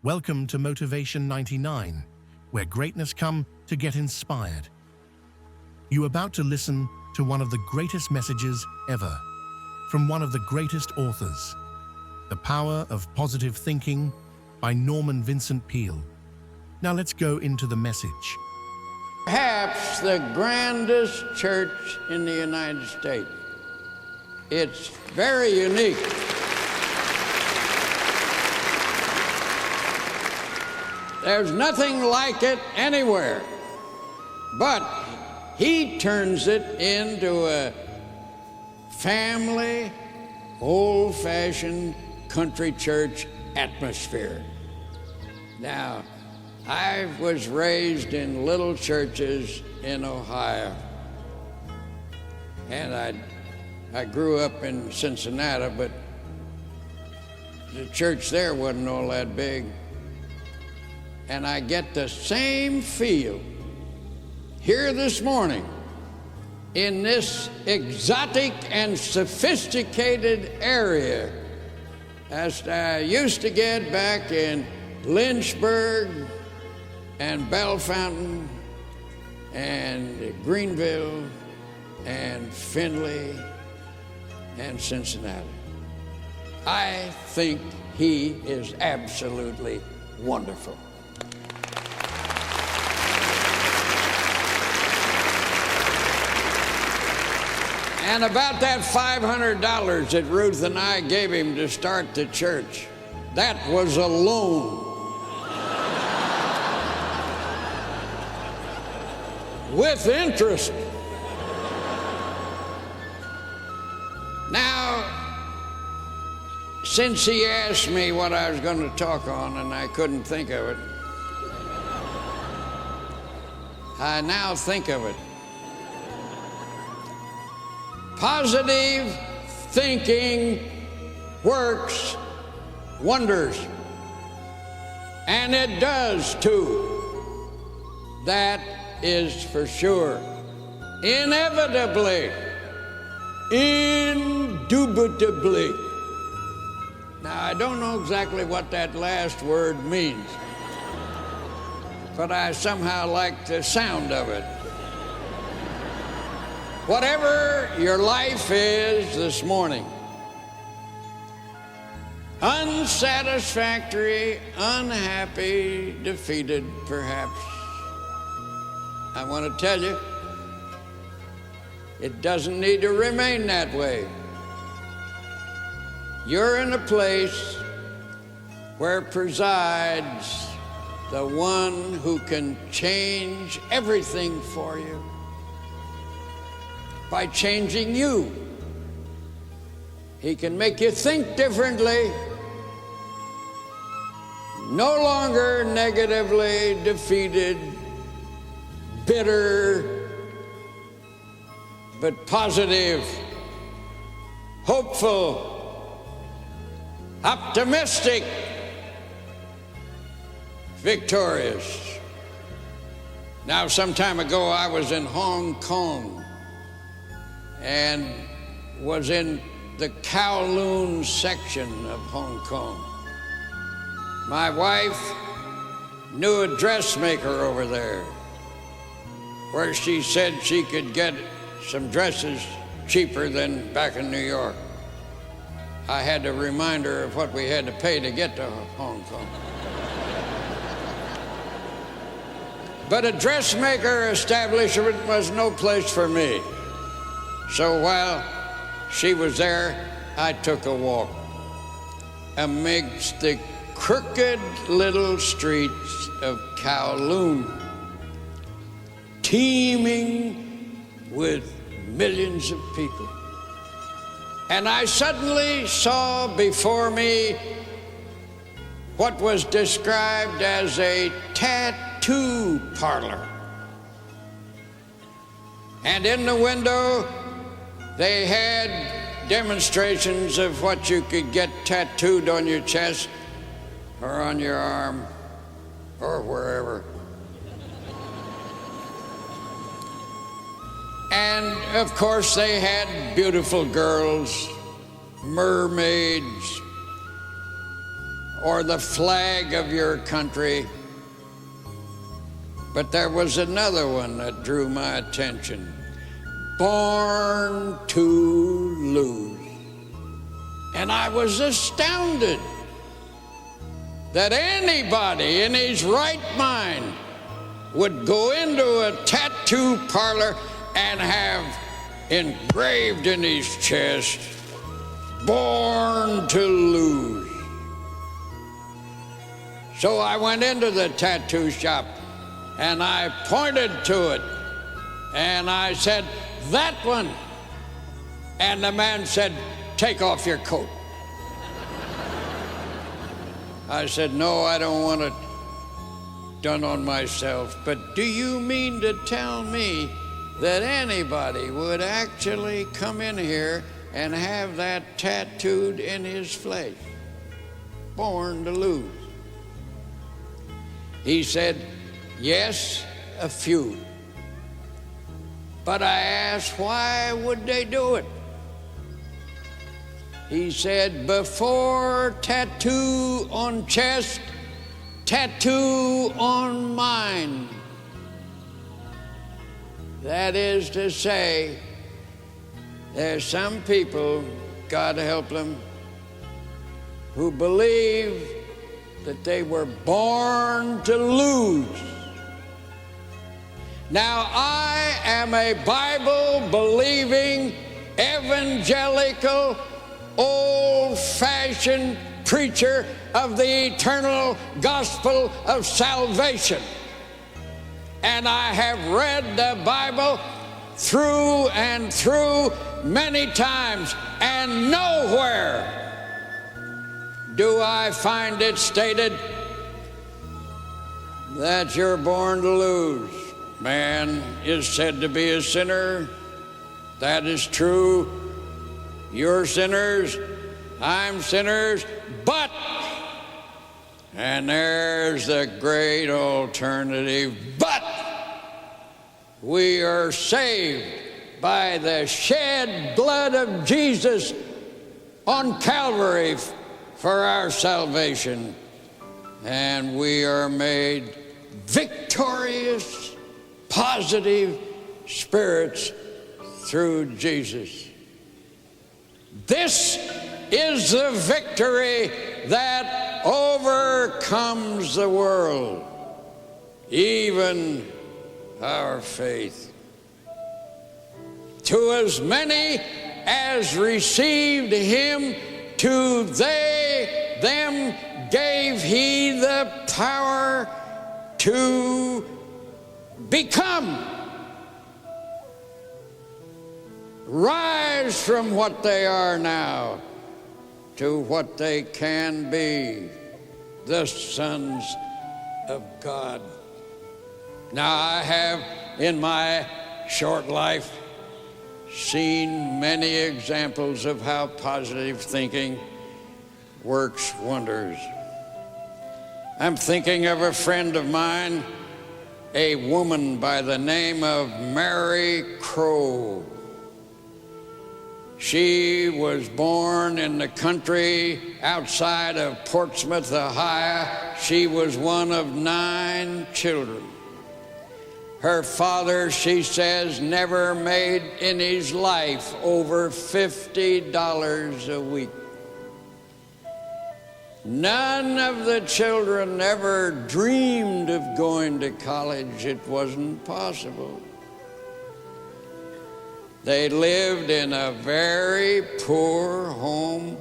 Welcome to Motivation 99, where greatness come to get inspired. You're about to listen to one of the greatest messages ever from one of the greatest authors, The Power of Positive Thinking by Norman Vincent Peale. Now let's go into the message. Perhaps the grandest church in the United States. It's very unique. There's nothing like it anywhere. But he turns it into a family, old-fashioned country church atmosphere. Now, I was raised in little churches in Ohio, and I grew up in Cincinnati, but the church there wasn't all that big. And I get the same feel here this morning in this exotic and sophisticated area as I used to get back in Lynchburg and Bellefontaine and Greenville and Findlay and Cincinnati. I think he is absolutely wonderful. And about that $500 that Ruth and I gave him to start the church, that was a loan. With interest. Now, since he asked me what I was going to talk on and I couldn't think of it, I now think of it. Positive thinking works wonders. And it does too. That is for sure. Inevitably. Indubitably. Now, I don't know exactly what that last word means, but I somehow like the sound of it. Whatever your life is this morning, unsatisfactory, unhappy, defeated perhaps, I want to tell you, it doesn't need to remain that way. You're in a place where presides the one who can change everything for you by changing you. He can make you think differently, no longer negatively defeated, bitter, but positive, hopeful, optimistic, victorious. Now, some time ago, I was in Hong Kong and was in the Kowloon section of Hong Kong. My wife knew a dressmaker over there where she said she could get some dresses cheaper than back in New York. I had to remind her of what we had to pay to get to Hong Kong. But a dressmaker establishment was no place for me. So while she was there, I took a walk amidst the crooked little streets of Kowloon, teeming with millions of people. And I suddenly saw before me what was described as a tattoo parlor. And in the window, they had demonstrations of what you could get tattooed on your chest or on your arm or wherever. And of course they had beautiful girls, mermaids, or the flag of your country. But there was another one that drew my attention. Born to lose. And I was astounded that anybody in his right mind would go into a tattoo parlor and have engraved in his chest, born to lose. So I went into the tattoo shop and I pointed to it and I said, "That one." And the man said, "Take off your coat." I said, "No, I don't want it done on myself. But do you mean to tell me that anybody would actually come in here and have that tattooed in his flesh? Born to lose." He said, "Yes, a few." But I asked, why would they do it? He said, before tattoo on chest, tattoo on mind. That is to say, there's some people, God help them, who believe that they were born to lose. Now, I am a Bible-believing, evangelical, old-fashioned preacher of the eternal gospel of salvation. And I have read the Bible through and through many times, and nowhere do I find it stated that you're born to lose. Man is said to be a sinner. That is true. You're sinners, I'm sinners, but, and there's the great alternative, but we are saved by the shed blood of Jesus on Calvary for our salvation, and we are made victorious, positive spirits through Jesus. This is the victory that overcomes the world, even our faith. To as many as received him, to them gave he the power to become, rise from what they are now to what they can be, the sons of God. Now, I have in my short life seen many examples of how positive thinking works wonders. I'm thinking of a friend of mine, a woman by the name of Mary Crow. She was born in the country outside of Portsmouth, Ohio. She was one of 9 children. Her father, she says, never made in his life over $50 a week. None of the children ever dreamed of going to college. It wasn't possible. They lived in a very poor home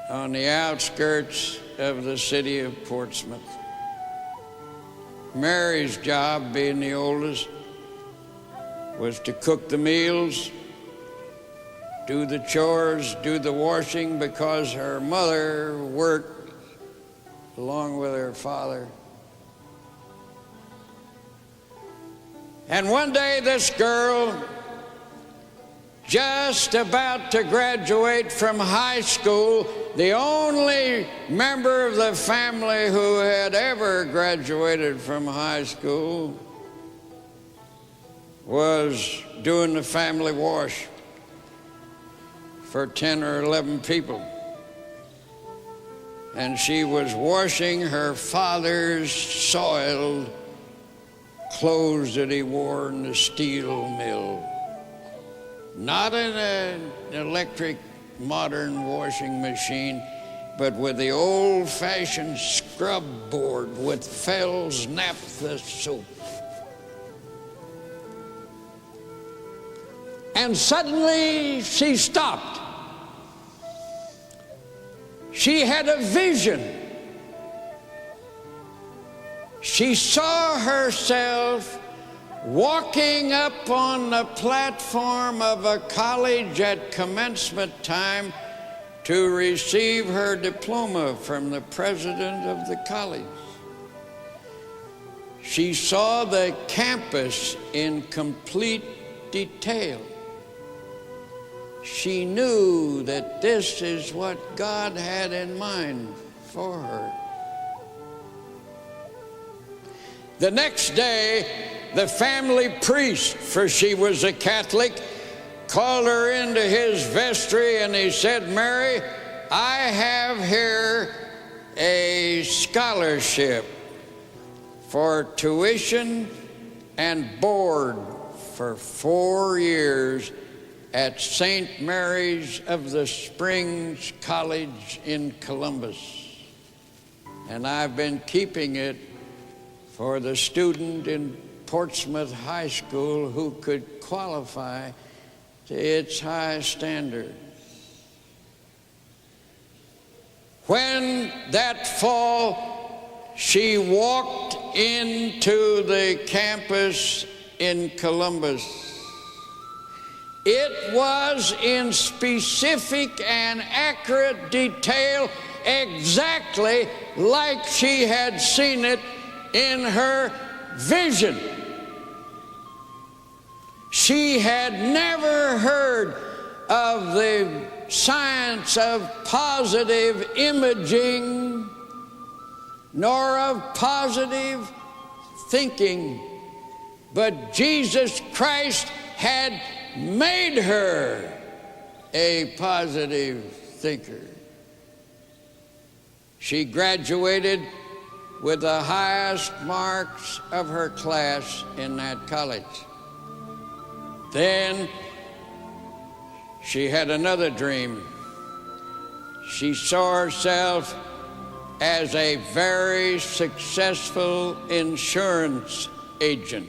on the outskirts of the city of Portsmouth. Mary's job, being the oldest, was to cook the meals, do the chores, do the washing, because her mother worked along with her father. And one day this girl, just about to graduate from high school, the only member of the family who had ever graduated from high school, was doing the family wash for 10 or 11 people. and she was washing her father's soiled clothes that he wore in the steel mill. Not in an electric modern washing machine, but with the old-fashioned scrub board with Fell's naphtha soap. And suddenly she stopped. She had a vision. She saw herself walking up on the platform of a college at commencement time to receive her diploma from the president of the college. She saw the campus in complete detail. She knew that this is what God had in mind for her. The next day, the family priest, for she was a Catholic, called her into his vestry and he said, "Mary, I have here a scholarship for tuition and board for 4 years at St. Mary's of the Springs College in Columbus. And I've been keeping it for the student in Portsmouth High School who could qualify to its high standards." When that fall she walked into the campus in Columbus, it was in specific and accurate detail exactly like she had seen it in her vision. She had never heard of the science of positive imaging, nor of positive thinking, but Jesus Christ had made her a positive thinker. She graduated with the highest marks of her class in that college. Then she had another dream. She saw herself as a very successful insurance agent.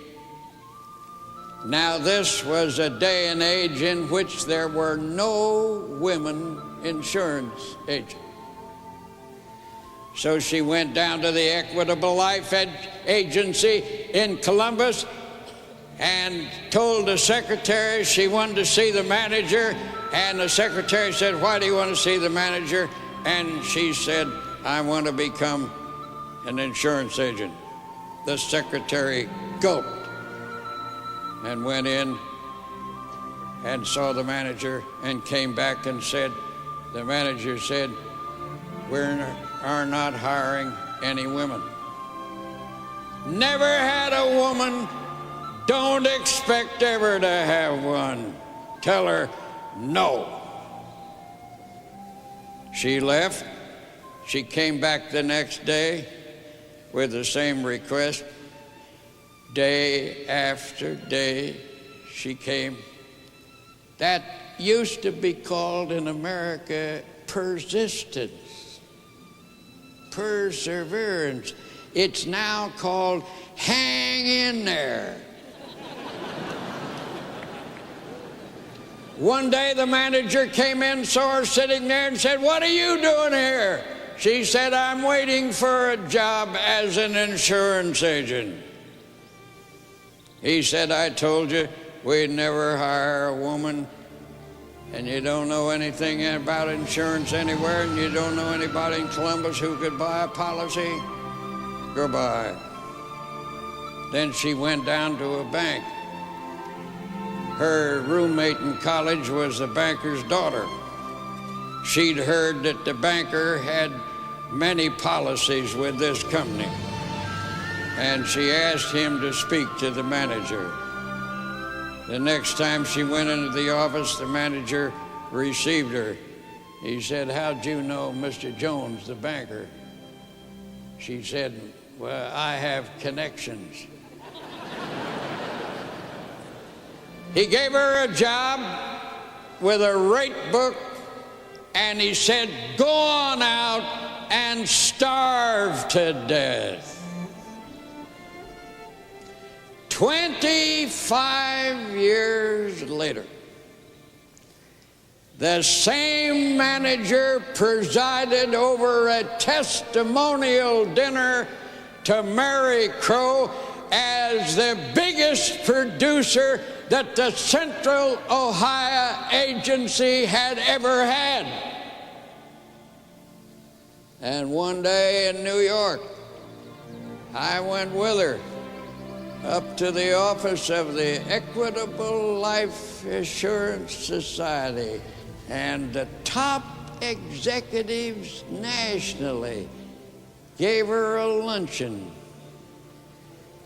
Now, this was a day and age in which there were no women insurance agents. So she went down to the Equitable Life Agency in Columbus and told the secretary she wanted to see the manager, and the secretary said, "Why do you want to see the manager?" And she said, "I want to become an insurance agent." The secretary gulped and went in and saw the manager and came back and said, the manager said, "We are not hiring any women." Never had a woman, don't expect ever to have one. Tell her no. She left. She came back the next day with the same request. Day after day she came. That used to be called in America persistence, perseverance. It's now called hang in there. One day the manager came in, saw her sitting there and said, "What are you doing here?" She said, "I'm waiting for a job as an insurance agent." He said, "I told you we'd never hire a woman, and you don't know anything about insurance anywhere, and you don't know anybody in Columbus who could buy a policy. Goodbye." Then she went down to a bank. Her roommate in college was the banker's daughter. She'd heard that the banker had many policies with this company, and she asked him to speak to the manager. The next time she went into the office, the manager received her He said, "How'd you know Mr. Jones, the banker?" She said, "Well, I have connections." He gave her a job with a rate book, and he said, "Go on out and starve to death." 25 years later, the same manager presided over a testimonial dinner to Mary Crow as the biggest producer that the Central Ohio Agency had ever had. And one day in New York, I went with her up to the office of the Equitable Life Assurance Society, and the top executives nationally gave her a luncheon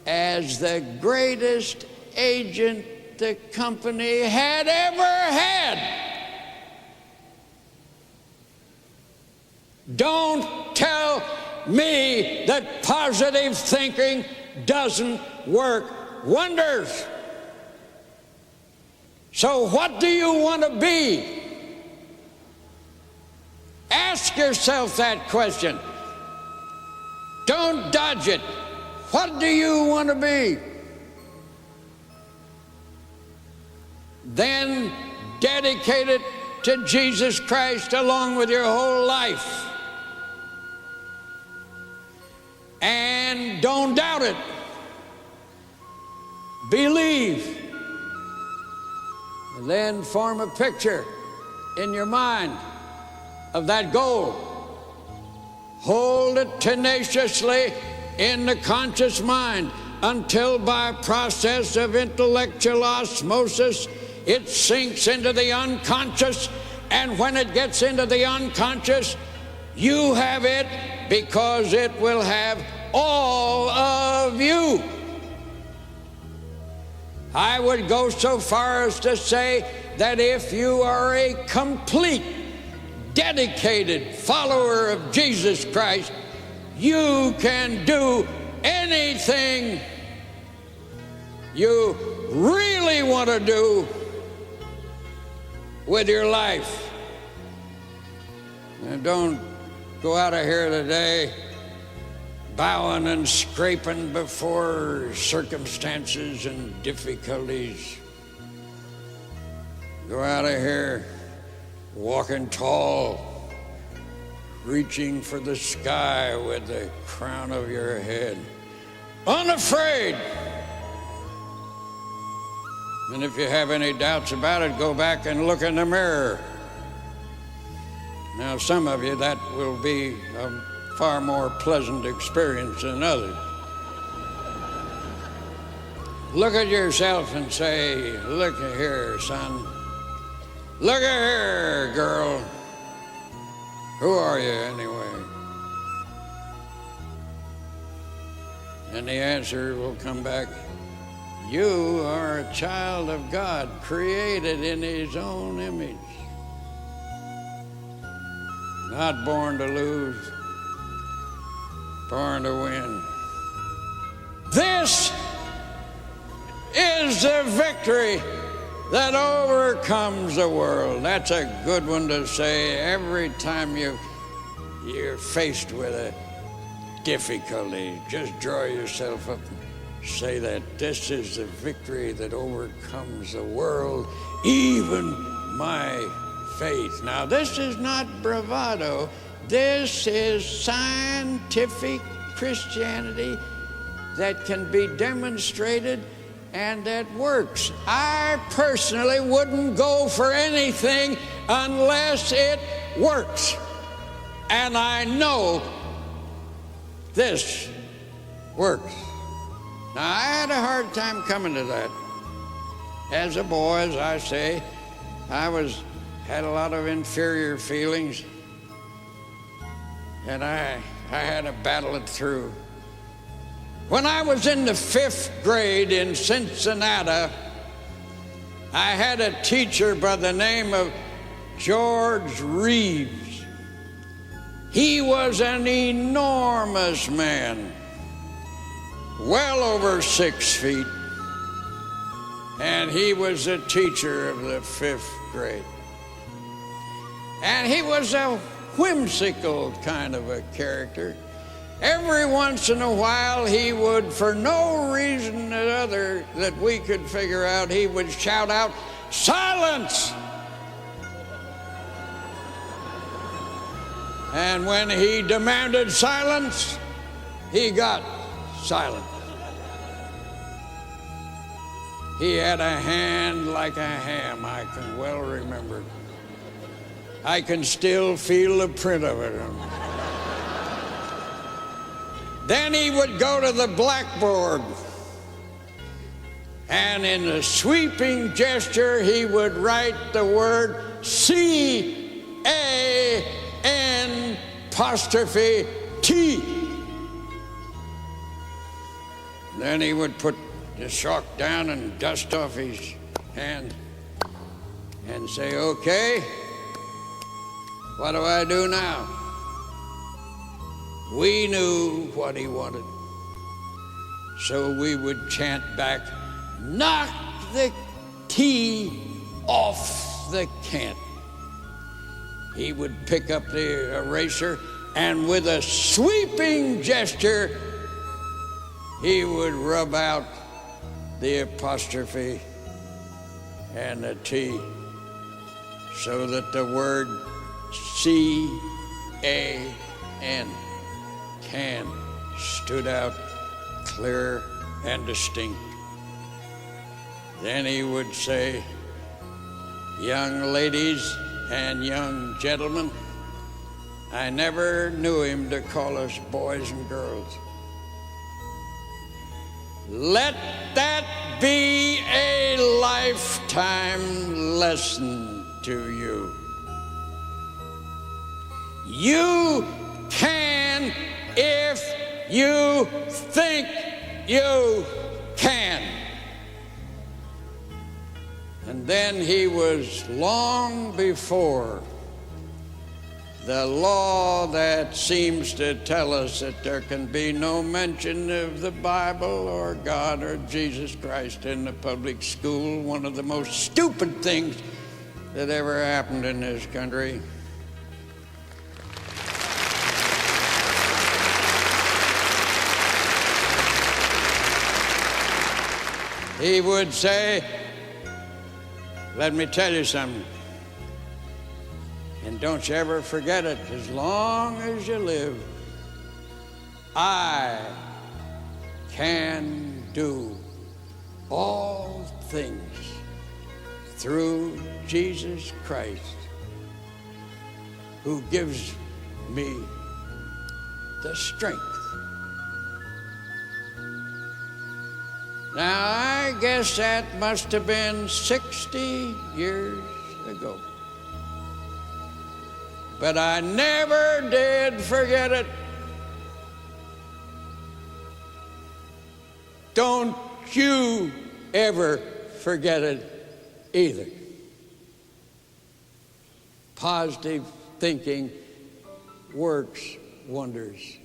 as the greatest agent the company had ever had. Don't tell me that positive thinking doesn't work wonders. So what do you want to be? Ask yourself that question. Don't dodge it. What do you want to be? Then dedicate it to Jesus Christ along with your whole life. And don't doubt it. Believe. And then form a picture in your mind of that goal. Hold it tenaciously in the conscious mind until by process of intellectual osmosis it sinks into the unconscious, and when it gets into the unconscious, you have it because it will have all of you. I would go so far as to say that if you are a complete, dedicated follower of Jesus Christ, you can do anything you really want to do with your life. And don't go out of here today bowing and scraping before circumstances and difficulties. Go out of here walking tall, reaching for the sky with the crown of your head, unafraid. And if you have any doubts about it, go back and look in the mirror. Now, some of you, that will be a far more pleasant experience than others. Look at yourself and say, "Look here, son. Look at here, girl. Who are you anyway?" And the answer will come back, "You are a child of God, created in His own image. Not born to lose, born to win." This is the victory that overcomes the world. That's a good one to say every time you're faced with a difficulty. Just draw yourself up and say that this is the victory that overcomes the world, even my faith. Now, this is not bravado. This is scientific Christianity that can be demonstrated and that works. I personally wouldn't go for anything unless it works. And I know this works. Now, I had a hard time coming to that. As a boy, as I say, I had a lot of inferior feelings, and I had to battle it through. When I was in the 5th grade in Cincinnati, I had a teacher by the name of George Reeves. He was an enormous man, well over 6 feet, and he was a teacher of the 5th grade. And he was a whimsical kind of a character. Every once in a while, he would, for no reason or other that we could figure out, he would shout out, "Silence!" And when he demanded silence, he got silent. He had a hand like a ham, I can well remember. I can still feel the print of it. Then he would go to the blackboard, and in a sweeping gesture, he would write the word C-A-N''T. Then he would put the chalk down and dust off his hand and say, "Okay, what do I do now?" We knew what he wanted, so we would chant back, "Knock the T off the can't." He would pick up the eraser, and with a sweeping gesture, he would rub out the apostrophe and the T so that the word C-A-N, can, stood out clear and distinct. Then he would say, "Young ladies and young gentlemen, I never knew him to call us boys and girls. Let that be a lifetime lesson to you. You can if you think you can." And then he was long before the law that seems to tell us that there can be no mention of the Bible or God or Jesus Christ in the public school, one of the most stupid things that ever happened in this country. He would say, "Let me tell you something, and don't you ever forget it as long as you live. I can do all things through Jesus Christ, who gives me the strength." Now, I guess that must have been 60 years ago. But I never did forget it. Don't you ever forget it either. Positive thinking works wonders.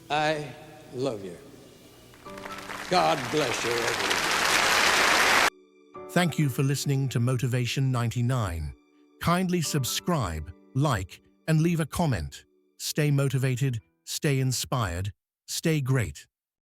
I love you. God bless you, everyone. Thank you for listening to Motivation 99. Kindly subscribe, like, and leave a comment. Stay motivated, stay inspired, stay great.